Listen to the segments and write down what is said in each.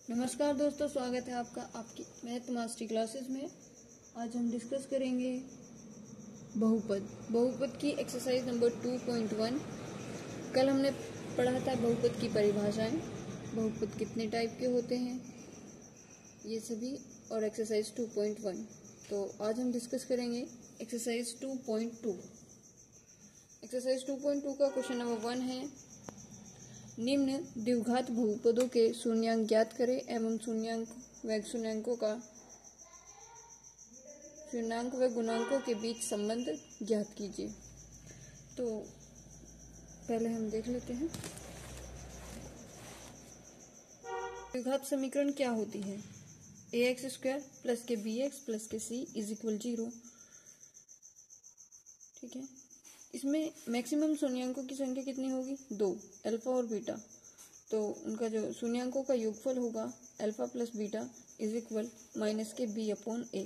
नमस्कार दोस्तों, स्वागत है आपका आपकी मैथ मास्टर क्लासेस में। आज हम डिस्कस करेंगे बहुपद की एक्सरसाइज नंबर 2.1। कल हमने पढ़ा था बहुपद की परिभाषाएं, बहुपद कितने टाइप के होते हैं, ये सभी, और एक्सरसाइज 2.1। तो आज हम डिस्कस करेंगे एक्सरसाइज 2.2। एक्सरसाइज 2.2 का क्वेश्चन नंबर 1 है, निम्न द्विघात बहुपदों के शून्यांक ज्ञात करें एवं शून्यांक व गुणांकों के बीच संबंध ज्ञात कीजिए। तो पहले हम देख लेते हैं द्विघात समीकरण क्या होती है। ax² प्लस के bx प्लस के c इज इक्वल 0। ठीक है, इसमें मैक्सिमम शून्यांकों की संख्या कितनी होगी? 2, अल्फा और बीटा। तो उनका जो शून्यांकों का योगफल होगा alpha plus beta is equal minus के b अपॉन a,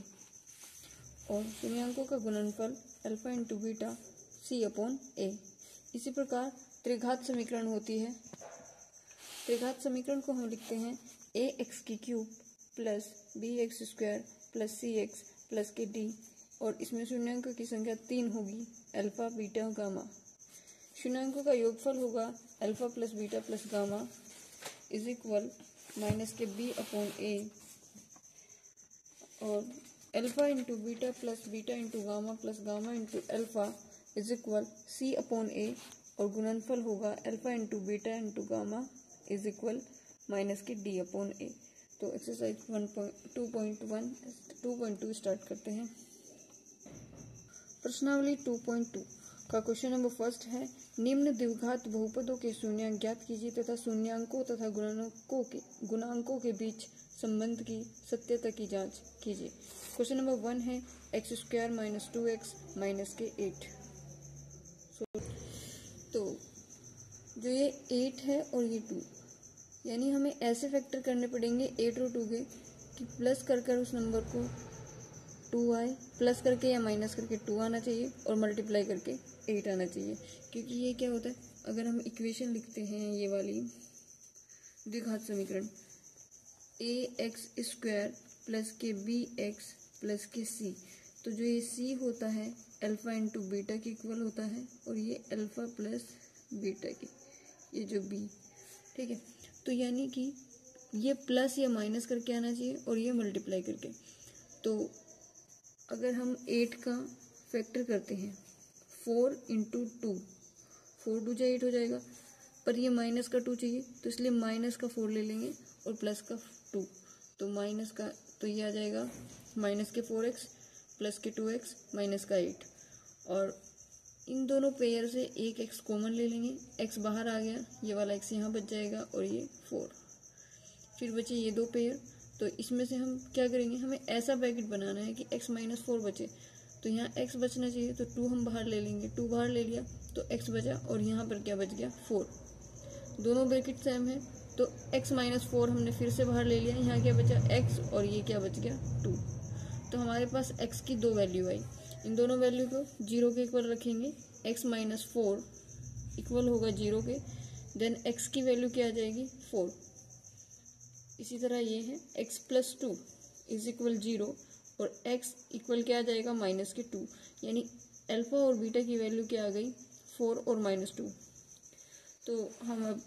और शून्यांकों का गुणनफल alpha into beta c upon a। इसी प्रकार त्रिघात समीकरण होती है। त्रिघात समीकरण को हम लिखते हैं ax³ plus bx² plus cx plus के d, और इसमें शून्यांकों की संख्या 3 होगी, अल्फा बीटा गामा। शून्यांकों का योगफल होगा alpha plus beta plus gamma is equal minus के b अपॉन a, और alpha into beta plus beta into gamma plus gamma into alpha is equal c upon a, और गुणनफल होगा alpha into beta into gamma is equal minus के d upon a। तो exercise 2.2 start करते हैं। प्रश्नावली 2.2 का क्वेश्चन नंबर फर्स्ट है, निम्न द्विघात बहुपदों के शून्यांक ज्ञात कीजिए तथा शून्यांकों तथा गुणांकों के बीच संबंध की सत्यता की जांच कीजिए। क्वेश्चन नंबर 1 है x² माइनस 2x माइनस के 8। तो जो ये 8 है और ये 2, यानी हमें ऐसे फैक्टर करने पड़ेंगे 8 और 2 के कि प्लस कर उस नंबर को 2 आए, प्लस करके या माइनस करके 2 आना चाहिए, और मल्टीप्लाई करके 8 आना चाहिए। क्योंकि ये क्या होता है, अगर हम इक्वेशन लिखते हैं ये वाली द्विघात समीकरण ax² प्लस के bx प्लस के c, तो जो ये c होता है अल्फा इंटू बीटा के इक्वल होता है, और ये अल्फा प्लस बीटा के, ये जो b, ठीक है। तो यानी कि ये प्लस या माइनस करके आना चाहिए और ये मल्टीप्लाई करके। तो अगर हम 8 का फैक्टर करते हैं 4 इंटू 2, 4 2 जा 8 हो जाएगा, पर ये माइनस का 2 चाहिए, तो इसलिए माइनस का 4 ले लेंगे और प्लस का 2, तो माइनस का, तो ये आ जाएगा माइनस के 4x प्लस के 2x माइनस का 8, और इन दोनों पेयर से एक x कॉमन ले लेंगे, x बाहर आ गया, ये वाला x यहाँ बच जाएगा और ये 4, फिर बचे ये दो पेयर। तो इसमें से हम क्या करेंगे, हमें ऐसा ब्रैकेट बनाना है कि x माइनस 4 बचे, तो यहाँ x बचना चाहिए, तो 2 हम बाहर ले लेंगे, 2 बाहर ले लिया तो x बचा, और यहाँ पर क्या बच गया 4। दोनों ब्रैकेट सेम है, तो x माइनस 4 हमने फिर से बाहर ले लिया, यहाँ क्या बचा x, और ये क्या बच गया 2। तो हमारे पास x की 2 वैल्यू आई, इन दोनों वैल्यू को 0 के इक्वल रखेंगे, x माइनस 4 इक्वल होगा 0 के, देन x की वैल्यू क्या आ जाएगी 4। इसी तरह ये है x प्लस 2 इज इक्वल 0, और x इक्वल क्या आ जाएगा माइनस के 2, यानी अल्फा और बीटा की वैल्यू क्या आ गई 4 और माइनस 2। तो हम अब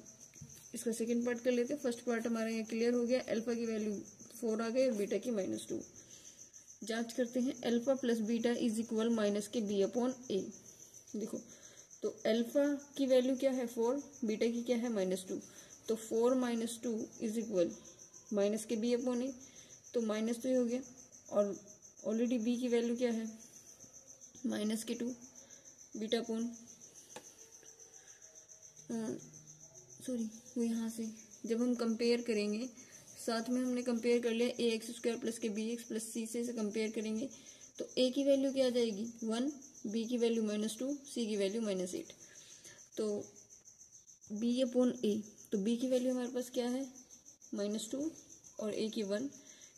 इसका सेकंड पार्ट कर लेते हैं। फर्स्ट पार्ट हमारा यहाँ क्लियर हो गया, अल्फा की वैल्यू 4 आ गई और बीटा की माइनस 2। जांच करते हैं, alpha plus beta is equal minus के b अपॉन a। देखो, तो अल्फा की वैल्यू क्या है 4, बीटा की क्या है माइनस 2, तो 4 माइनस 2 इज इक्वल माइनस के b अपॉन a, तो माइनस तो ही हो गया, और ऑलरेडी b की वैल्यू क्या है माइनस के 2, बीटा अपॉन सॉरी वो यहाँ से जब हम कंपेयर करेंगे, साथ में हमने कंपेयर कर लिया ax² प्लस के bx प्लस c से कंपेयर करेंगे, तो a की वैल्यू क्या आ जाएगी 1, b की वैल्यू माइनस 2, c की वैल्यू माइनस 8। तो b अपॉन a, तो b की वैल्यू हमारे पास क्या है माइनस 2 और a की 1,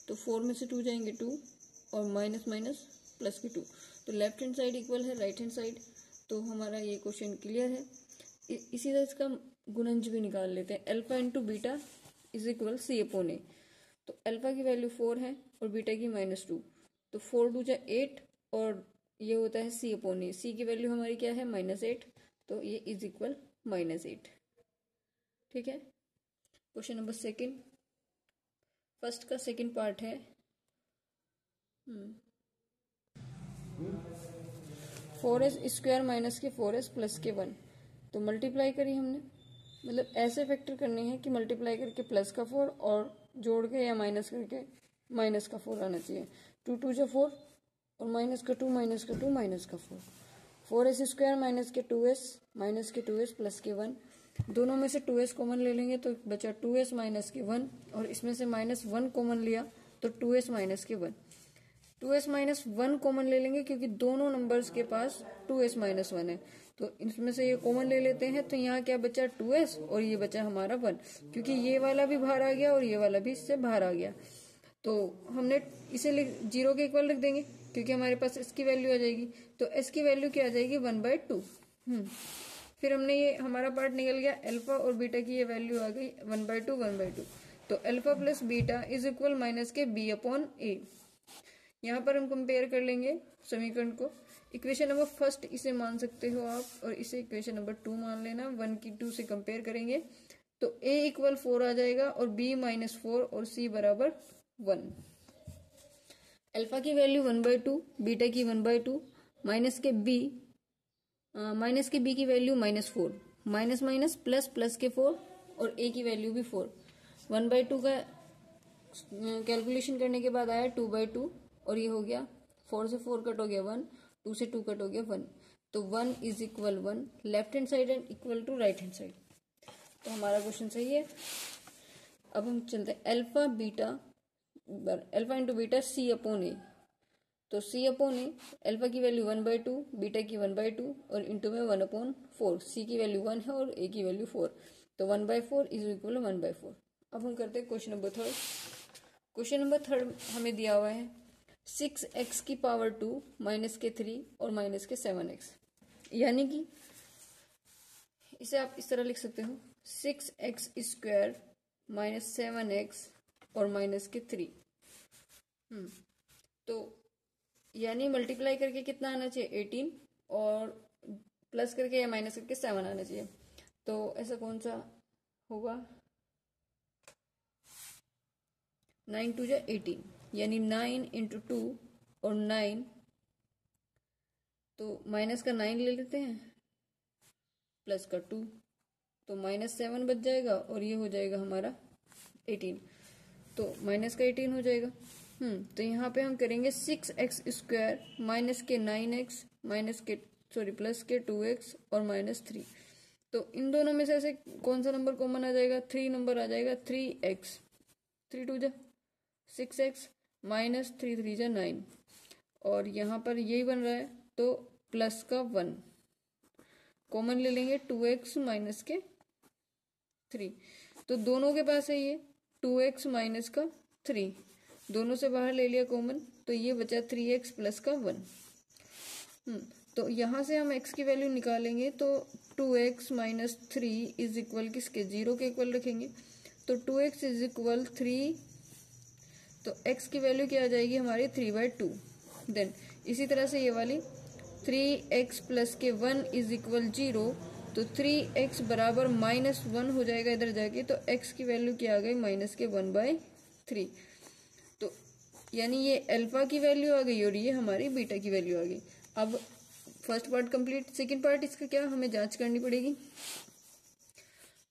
तो 4 में से 2 जाएंगे 2, और माइनस माइनस प्लस की 2, तो लेफ्ट हैंड साइड इक्वल है राइट हैंड साइड। तो हमारा ये क्वेश्चन क्लियर है। इसी तरह इसका गुणनज भी निकाल लेते हैं, alpha into beta is equal c upon a। तो अल्फा की वैल्यू 4 है और बीटा की -2, तो 4 2 जा 8 और ये होता है c अपॉन ए। सी की वैल्यू हमारी क्या है -8, तो ये इज इक्वल -8। ठीक है। क्वेश्चन नंबर सेकंड, फर्स्ट का सेकंड पार्ट है 4s² माइनस के 4s प्लस के 1। तो मल्टीप्लाई करी हमने, मतलब ऐसे फैक्टर करने हैं कि मल्टीप्लाई करके प्लस का 4 और जोड़ के या माइनस करके माइनस का 4 आना चाहिए। 2 2 जा 4 और माइनस का 2 माइनस का 2 माइनस का 4। 4s² माइनस के 2s प्लस के 1। दोनों में से 2s कॉमन ले लेंगे तो बचा 2s माइनस के 1 और इसमें से -1 कॉमन लिया तो 2s माइनस के 1। 2s माइनस 1 कॉमन ले लेंगे क्योंकि दोनों नंबर्स के पास 2s माइनस 1 है, तो इसमें से ये कॉमन ले लेते हैं। तो यहाँ क्या बचा 2s और ये बचा हमारा 1, क्योंकि ये वाला भी बाहर आ गया और ये वाला भी इससे बाहर आ गया। तो हमने इसे 0 के इक्वल रख देंगे क्योंकि हमारे पास इसकी वैल्यू आ जाएगी। तो s की वैल्यू क्या आ जाएगी 1/2। फिर हमने ये हमारा पार्ट निकल गया, अल्फा और बीटा की ये वैल्यू आ गई 1/2 1/2। तो alpha plus beta is equal minus के b अपॉन ए। यहाँ पर हम कंपेयर कर लेंगे समीकरण को। इक्वेशन नंबर फर्स्ट इसे मान सकते हो आप और इसे इक्वेशन नंबर 2 मान लेना। 1 की 2 से कंपेयर करेंगे तो a इक्वल 4 आ जाएगा और b -4 और c बराबर 1। अल्फा की वैल्यू 1/2, बीटा की 1/2, माइनस के b की value -4, minus minus plus plus के 4 और a की वैल्यू भी 4। 1/2 का कैलकुलेशन करने के बाद आया 2/2 और ये हो गया 4 से 4 कट हो गया 1, 2 से 2 कट हो गया 1। तो 1 is equal 1, left hand side and equal to right hand side. तो हमारा क्वेश्चन सही है। अब हम चलते हैं alpha into beta c upon A. तो c अपॉन ए, अल्फा की वैल्यू 1/2, बीटा की 1/2 और इंटू में 1/4। c की वैल्यू 1 है और a की वैल्यू 4, तो 1/4 इज इक्वल 1/4। अब हम करते हैं question number third. Question number third हमें दिया हुआ है 6x की पावर 2 माइनस के 3 और माइनस के 7x, यानी कि इसे आप इस तरह लिख सकते हो 6x² माइनस 7x और माइनस के 3। तो यानी मल्टीप्लाई करके कितना आना चाहिए 18 और प्लस करके या माइनस करके 7 आना चाहिए। तो ऐसा कौन सा होगा 9 2 जा 18, यानी 9 इंटू 2 और 9, तो माइनस का 9 ले लेते हैं प्लस का 2, तो -7 बच जाएगा और ये हो जाएगा हमारा 18, तो माइनस का 18 हो जाएगा। तो यहाँ पे हम करेंगे 6x² माइनस के 9x प्लस के 2x और -3। तो इन दोनों में से ऐसे कौन सा नंबर कॉमन आ जाएगा 3 नंबर आ जाएगा 3x, 3 2 जा 6x माइनस 3 3 जा 9 और यहाँ पर यही बन रहा है तो प्लस का 1 कॉमन ले लेंगे 2x माइनस के 3। तो दोनों के पास है ये 2x माइनस का 3, दोनों से बाहर ले लिया कॉमन तो ये बचा 3x प्लस का 1। तो यहाँ से हम x की वैल्यू निकालेंगे तो 2x माइनस 3 इज इक्वल किसके 0 के इक्वल रखेंगे, तो 2x इज इक्वल 3, तो x की वैल्यू क्या आ जाएगी हमारी 3/2। देन इसी तरह से ये वाली 3x प्लस के 1 इज इक्वल 0, तो 3x बराबर -1 हो जाएगा इधर जाके, तो x की वैल्यू क्या आ गई माइनस के 1/3। तो यानी ये अल्फा की वैल्यू आ गई और ये हमारी बीटा की वैल्यू आ गई। अब first part complete, second part इसका क्या हमें जांच करनी पड़ेगी।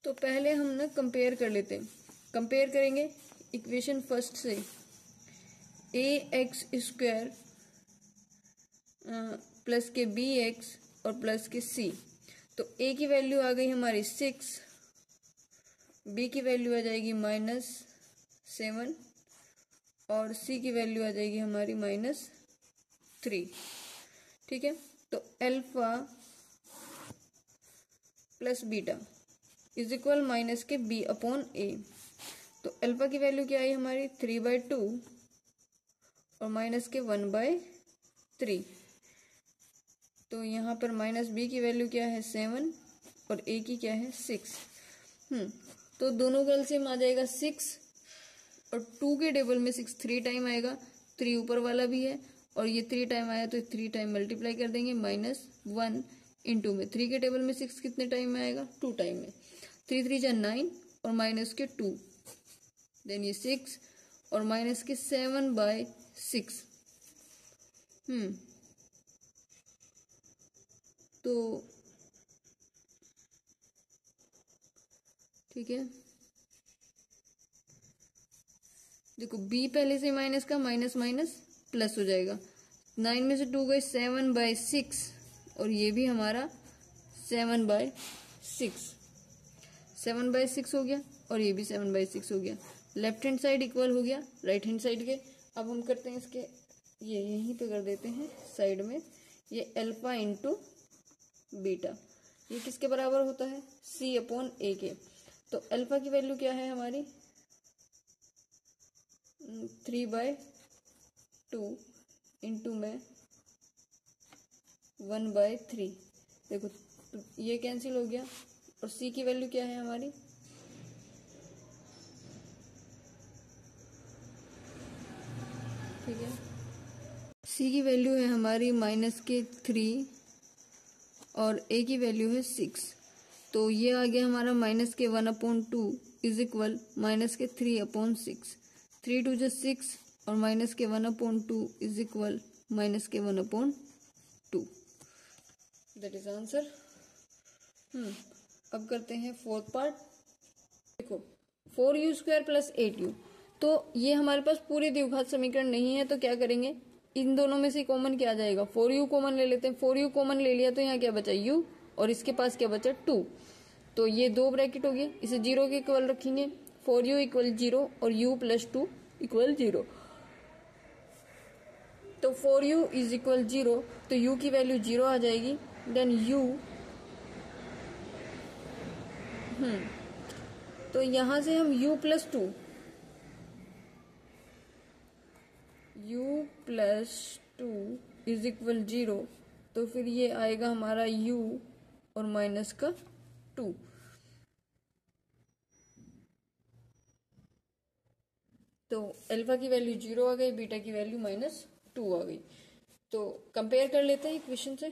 तो पहले हम ना कंपेयर कर लेते हैं, कंपेयर करेंगे इक्वेशन फर्स्ट से ax² प्लस के bx और प्लस के c। तो a की वैल्यू आ गई हमारी 6, b की वैल्यू आ जाएगी -7 और c की वैल्यू आ जाएगी हमारी -3। ठीक है। तो alpha plus beta is equal minus के b अपॉन a। तो अल्फा की वैल्यू क्या आई हमारी 3/2 और माइनस के 1/3। तो यहाँ पर माइनस b की वैल्यू क्या है 7 और a की क्या है 6। तो दोनों का एलसीएम आ जाएगा 6 और 2 के टेबल में 6 3 टाइम आएगा, 3 ऊपर वाला भी है और ये 3 टाइम आया तो 3 टाइम मल्टीप्लाई कर देंगे, -1 इंटू में 3 के टेबल में 6 कितने टाइम में आएगा, 2 टाइम में, 3 3 जा 9 और माइनस के 2, देन ये 6 और माइनस के 7/6। तो ठीक है, देखो b पहले से माइनस का माइनस माइनस प्लस हो जाएगा, 9 में से 2 गए 7/6 और ये भी हमारा 7/6, 7/6 हो गया और ये भी 7/6 हो गया। लेफ्ट हैंड साइड इक्वल हो गया राइट हैंड साइड के। अब हम करते हैं इसके, ये यहीं पे कर देते हैं साइड में, ये अल्फा इंटू बीटा, ये किसके बराबर होता है, c/a के। तो अल्फा की वैल्यू क्या है हमारी, 3/2 इंटू में 1/3। देखो ये कैंसिल हो गया और c की वैल्यू क्या है हमारी, ठीक है, c की वैल्यू है हमारी -3 और a की वैल्यू है 6। तो ये आ गया हमारा -1/2 इज इक्वल -3/6, 3 2 जा 6 और -1/2 is equal -1/2। That is answer. अब करते हैं फोर्थ पार्ट। देखो 4u² + 8u, तो ये हमारे पास पूरे द्विघात समीकरण नहीं है, तो क्या करेंगे, इन दोनों में से कॉमन क्या आ जाएगा, 4u कॉमन ले लेते हैं। 4u कॉमन ले लिया तो यहाँ क्या बचा u और इसके पास क्या बचा 2, तो ये 2 ब्रैकेट हो गए, इसे 0 के इक्वल रखेंगे, 4u = 0 और u + 2 = 0। तो 4u = 0 तो u की वैल्यू 0 आ जाएगी, देन u तो यहां से हम u + 2 = 0, तो फिर ये आएगा हमारा u और माइनस का 2। तो अल्फा की वैल्यू 0 आ गई, बीटा की वैल्यू -2 आ गई। तो कंपेयर कर लेते हैं इक्वेशन से,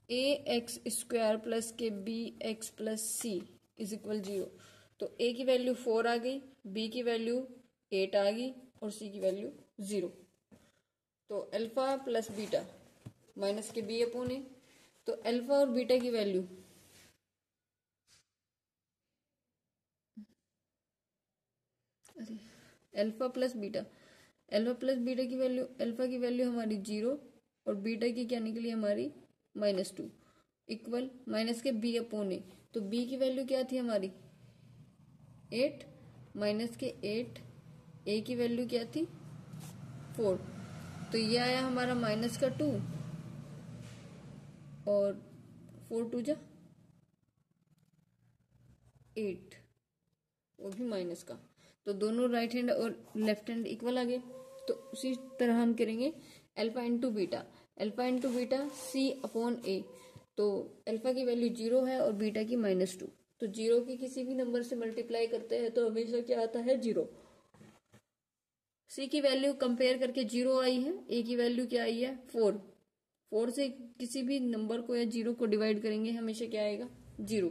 ax² + के bx + c = 0। तो a की वैल्यू 4 आ गई, b की वैल्यू 8 आ गई और c की वैल्यू 0। तो अल्फा + बीटा माइनस के b/a, तो अल्फा और बीटा की वैल्यू अल्फा + बीटा, की वैल्यू, अल्फा की वैल्यू हमारी 0 और बीटा की क्या निकली हमारी -2 इक्वल माइनस के b/a। तो b की वैल्यू क्या थी हमारी 8 माइनस के 8, a की वैल्यू क्या थी 4, तो ये आया हमारा -2 और 4 2 जा 8, वो भी माइनस का। तो दोनों राइट हैंड और लेफ्ट हैंड इक्वल आ गए। तो उसी तरह हम करेंगे अल्फा इंटू बीटा, c/a। तो अल्फा की वैल्यू 0 है और बीटा की -2, तो 0 की किसी भी नंबर से मल्टीप्लाई करते हैं तो हमेशा क्या आता है 0। c की वैल्यू कंपेयर करके 0 आई है, a की वैल्यू क्या आई है 4, 4 से किसी भी नंबर को या 0 को डिवाइड करेंगे हमेशा क्या आएगा 0।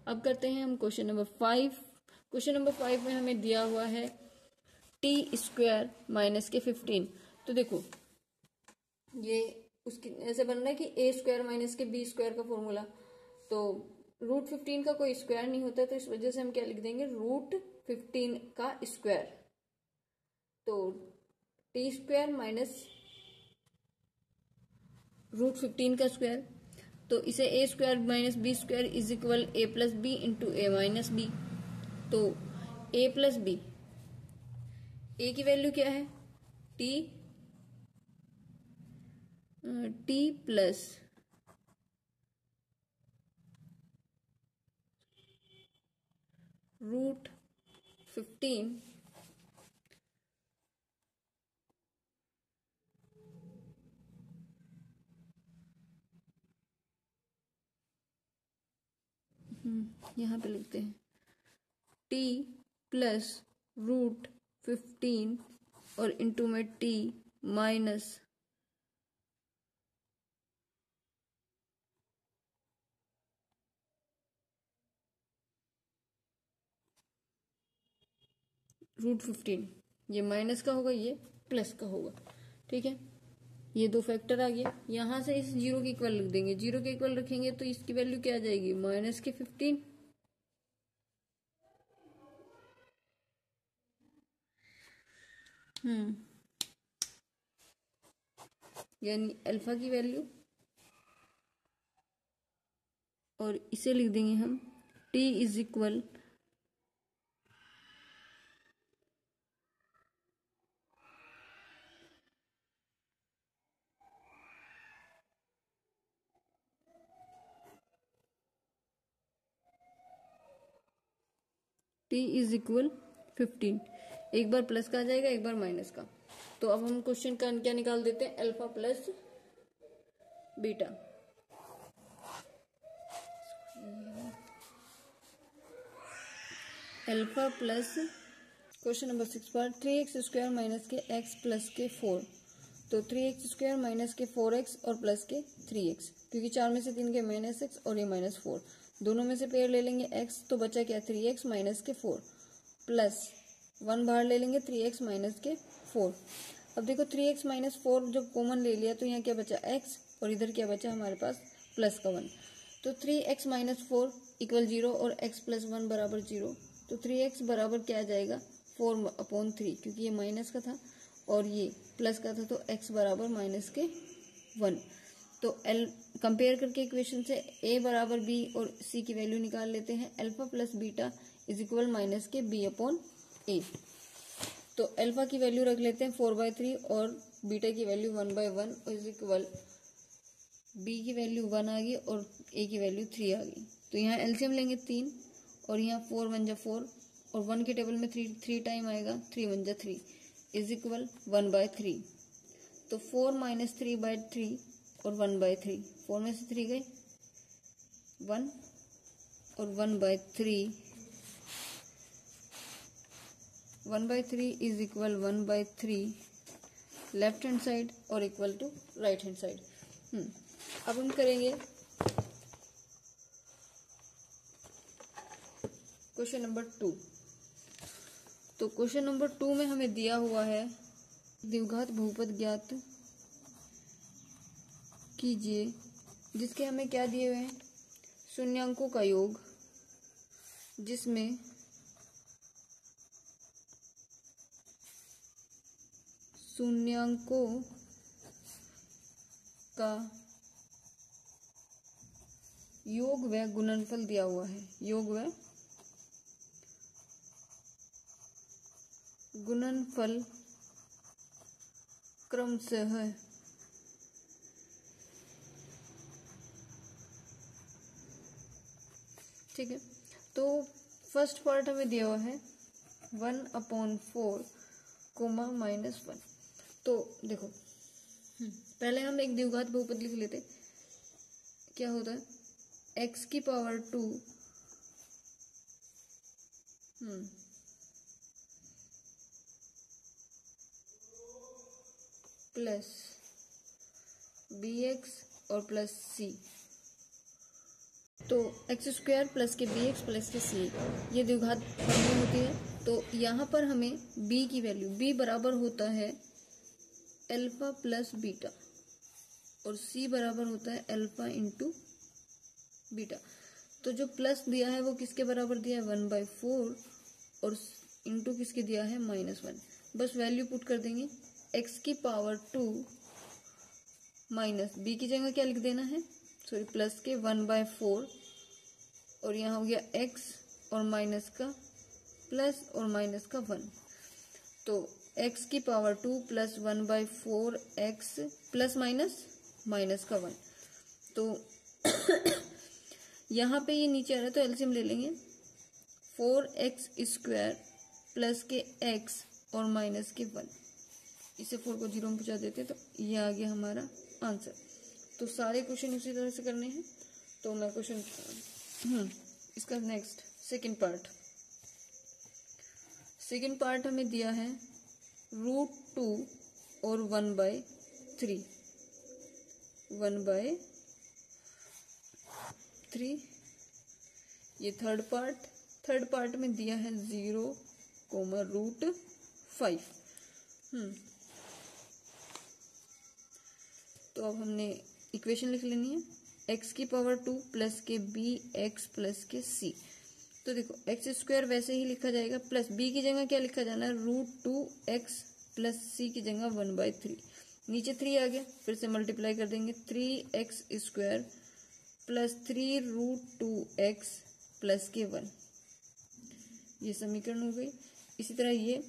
अब करते हैं हम क्वेश्चन नंबर 5। क्वेश्चन नंबर 5 में हमें दिया हुआ है t² - के 15। तो देखो ये उसकी ऐसे बन रहा है कि a² - के b² का फॉर्मूला, तो √15 का कोई स्क्वायर नहीं होता, तो इस वजह से हम क्या लिख देंगे √15 का स्क्वायर। तो t² - √15 का स्क्वायर, तो इसे a² - b² = a + b × a - b। तो a + b, a की वैल्यू क्या है t प्लस √15 यहाँ पे लिखते हैं t t प्लस √15 और इंटू में t माइनस √15। ये माइनस का होगा, ये प्लस का होगा। ठीक है, ये दो फैक्टर आ गया। यहां से इस जीरो के इक्वल रख देंगे, जीरो के इक्वल रखेंगे तो इसकी वैल्यू क्या आ जाएगी, माइनस के 15। यानी अल्फा की वैल्यू, और इसे लिख देंगे हम t is equal t is equal 15। एक बार प्लस का आ जाएगा, एक बार माइनस का। तो अब हम क्वेश्चन का क्या निकाल देते हैं, alpha plus beta. Alpha plus question number 6 पर 3x स्क्वायर माइनस के x प्लस के 4। तो 3x स्क्वायर माइनस के 4x और प्लस के 3x, क्योंकि 4 में से 3 के -x और ये -4, दोनों में से पेयर ले लेंगे x, तो बचा क्या 3x माइनस के 4 प्लस 1 बाहर ले लेंगे 3x माइनस के 4। अब देखो 3x माइनस 4 जब कॉमन ले लिया तो यहाँ क्या बचा x, और इधर क्या बचा हमारे पास प्लस का 1। तो 3x माइनस 4 इक्वल 0 और x प्लस 1 बराबर 0। तो 3x बराबर क्या आ जाएगा 4/3, क्योंकि ये माइनस का था और ये प्लस का था, तो x बराबर माइनस के 1। तो कंपेयर करके इक्वेशन से a बराबर b और c की वैल्यू निकाल लेते हैं। Alpha plus beta is equal minus के b/a। तो अल्फा की वैल्यू रख लेते हैं 4/3 और बीटा की वैल्यू 1/1 इज इक्वल b की वैल्यू 1 आ गई और a की वैल्यू 3 आ गई। तो यहाँ एलसीएम लेंगे 3 और यहाँ 4 1 जा 4 और 1 के टेबल में 3 टाइम आएगा, 3 1 जा 3 इज इक्वल 1/3। तो 4 माइनस 3/3 और 1/3, 4 में से 3 गए 1 और 1/3, 1/3 is equal 1/3 left hand side और equal to right hand side. अब हम करेंगे क्वेश्चन नंबर 2। तो क्वेश्चन नंबर 2 में हमें दिया हुआ है द्विघात बहुपद ज्ञात कीजिए, जिसके हमें क्या दिए हुए हैं, शून्यांकों का योग, जिसमें शून्यांकों का योग व गुणनफल दिया हुआ है। योग व गुणनफल क्रमशः ठीक है। तो फर्स्ट पार्ट हमें दिया हुआ है 1/4 -1। तो देखो पहले हम एक द्विघात बहुपद लिख लेते। क्या होता है x की पावर 2 प्लस bx और प्लस c। तो एक्स स्क्वायर प्लस के bx प्लस के c ये द्विघात फॉर्मूला होती है। तो यहाँ पर हमें b की वैल्यू, b बराबर होता है अल्फा प्लस बीटा और c बराबर होता है अल्फा इंटू बीटा। तो जो प्लस दिया है वो किसके बराबर दिया है 1/4 और इंटू किसके दिया है -1। बस वैल्यू पुट कर देंगे, x की पावर 2 माइनस b की जगह क्या लिख देना है, सॉरी प्लस के 1/4 और यहाँ हो गया x और माइनस का प्लस और माइनस का 1। तो x की power 2 plus 1/4 x plus minus का 1। तो यहाँ पे ये नीचे आ रहा है तो एलसीएम ले लेंगे 4x स्क्वायर प्लस के x और माइनस के 1। इसे 4 को 0 में पहुंचा देते तो ये आ गया हमारा आंसर। तो सारे क्वेश्चन उसी तरह से करने हैं। तो मैं क्वेश्चन इसका next second part second part हमें दिया है √2 और 1/3। 1/3 ये थर्ड पार्ट में दिया है 0, √5। तो अब हमने इक्वेशन लिख लेनी है, x⁻² प्लस के b x प्लस के c। तो देखो x² वैसे ही लिखा जाएगा, प्लस b की जगह क्या लिखा जाना है, √2x प्लस c की जगह 1/3। नीचे 3 आ गया, फिर से मल्टीप्लाई कर देंगे, 3x² प्लस 3√2x प्लस के 1। ये समीकरण हो गई। इसी तरह ये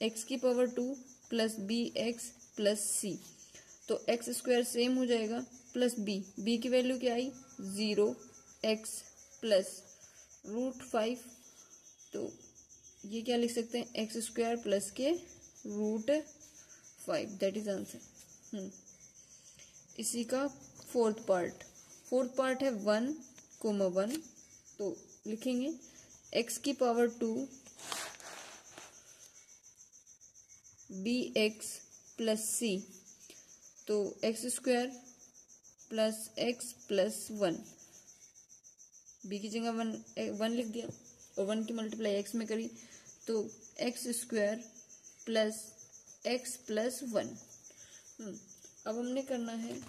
x⁻² plus bx plus c, तो x² सेम हो जाएगा, प्लस b की वैल्यू क्या आई, 0x प्लस √5। तो ये क्या लिख सकते हैं, x² प्लस के √5, दैट इज आंसर। इसी का फोर्थ पार्ट है 1,1, तो लिखेंगे x⁻² bx प्लस c, तो x² plus x plus 1, b की जगह 1 लिख दिया और 1 की मल्टीप्लाई x में करी, तो x² प्लस x प्लस 1। अब हमने करना है,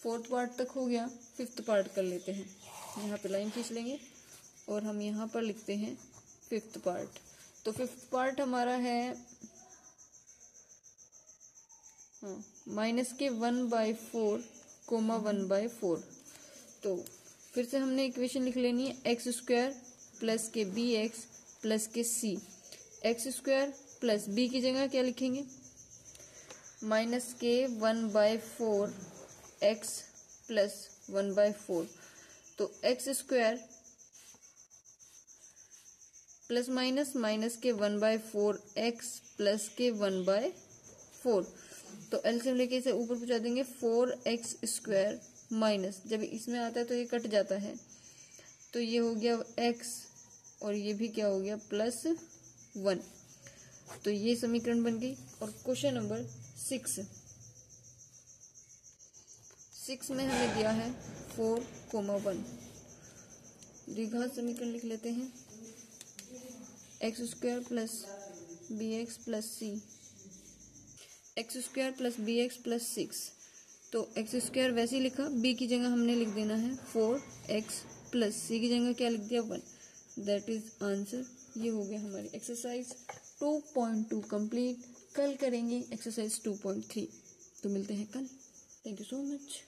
फोर्थ पार्ट तक हो गया, फिफ्थ पार्ट कर लेते हैं। यहाँ पे लाइन खींच लेंगे और हम यहाँ पर लिखते हैं फिफ्थ पार्ट। तो फिफ्थ पार्ट हमारा है -1/4, 1/4। तो फिर से हमने इक्वेशन लिख लेनी है, x² प्लस के bx प्लस के c। x² प्लस b की जगह क्या लिखेंगे, -1/4 x प्लस 1/4। तो x² प्लस माइनस के 1/4 x प्लस के 1/4। तो एलसीएम लेके इसे ऊपर पहुंचा देंगे, 4x² माइनस, जब इसमें आता है तो ये कट जाता है, तो ये हो गया x और ये भी क्या हो गया, +1। तो ये समीकरण बन गई। और क्वेश्चन नंबर 6 में हमें दिया है 4,1। द्विघात समीकरण लिख लेते हैं, x² plus bx plus c, x² plus bx plus 6। तो x² वैसे ही लिखा, b की जगह हमने लिख देना है 4x प्लस c की जगह क्या लिख दिया, 1, दैट इज आंसर। ये हो गया हमारी एक्सरसाइज 2.2 कंप्लीट। कल करेंगे एक्सरसाइज 2.3। तो मिलते हैं कल। Thank you so much.